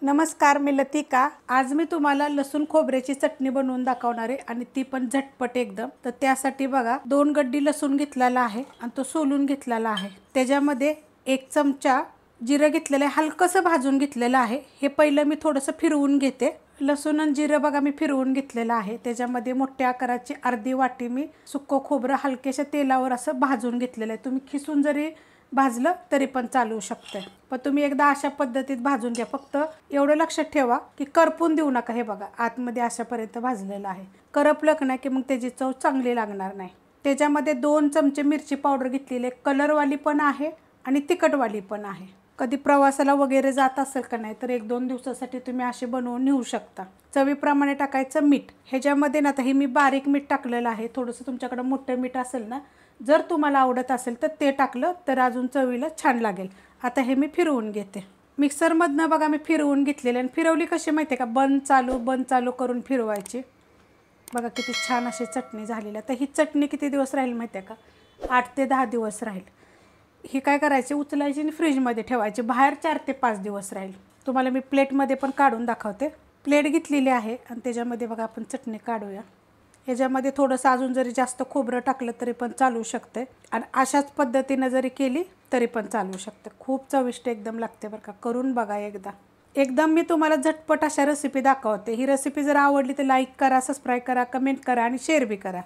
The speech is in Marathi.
नमस्कार, मी लतिका। आज मी तुम्हाला लसूण खोबऱ्याची चटणी बनवून दाखवणार आहे आणि ती पण झटपट एकदम। तर त्यासाठी बघा 2 गड्डी लसूण घेतलेला आहे आणि तो सोलून घेतलेला आहे। त्याच्यामध्ये 1 चमचा जिरं घेतलेलं आहे, हलकसं भाजून घेतलेलं आहे। हे पहिलं मी थोडंसं फिरवून घेते। लसूण आणि जिरं बघा मी फिरवून घेतलेलं आहे। त्याच्यामध्ये मोठ्या आकाराची अर्धी वाटी मी सुक्कं खोबरं हलकेशा तेलावर असं भाजून घेतलेलं आहे। तुम्ही खिसून जरी भाजलं तरी पण चालू शकते, पण तुम्ही एकदा अशा पद्धतीत भाजून घ्या। फक्त एवढं लक्षात ठेवा की करपून देऊ नका। हे बघा आतमध्ये अशापर्यंत भाजलेलं आहे। करपलं नाही की मग त्याची चव चांगली लागणार नाही। त्याच्यामध्ये 2 चमचे मिरची पावडर घेतलेली आहे, कलरवाली पण आहे आणि तिखटवाली पण आहे। कधी प्रवासाला वगैरे जात असेल का नाही तर 1-2 दिवसासाठी तुम्ही असे बनवून नेऊ शकता। चवीप्रमाणे टाकायचं मीठ। ह्याच्यामध्ये ना आता हे मी बारीक मीठ टाकलेलं आहे। थोडंसं तुमच्याकडे मोठं मीठ असेल ना, जर तुम्हाला आवडत असेल तर ते टाकलं तर अजून चवीला छान लागेल। आता हे मी फिरवून घेते। मिक्सरमधनं बघा मी फिरवून घेतलेले आणि फिरवली कशी माहिती आहे का, बंद चालू करून फिरवायची। बघा किती छान अशी चटणी झालेली आहे। तर ही चटणी किती दिवस राहील माहिती आहे का, 8 ते 10 दिवस राहील। ही काय करायची, उचलायची आणि फ्रीजमध्ये ठेवायची, बाहेर 4 ते 5 दिवस राहील। तुम्हाला मी प्लेटमध्ये पण काढून दाखवते। प्लेट घेतलेली आहे आणि त्याच्यामध्ये बघा आपण चटणी काढूया। याच्यामध्ये थोडंसं अजून जरी जास्त खोबरं टाकलं तरी पण चालू शकते आणि अशाच पद्धतीनं जरी केली तरी पण चालू शकते। खूप चविष्ट एकदम लागते बरं का, करून बघा एकदा। एकदम मी तुम्हाला झटपट अशा रेसिपी दाखवते। ही रेसिपी जर आवडली तर लाईक करा, सबस्क्राईब करा, कमेंट करा आणि शेअर बी करा।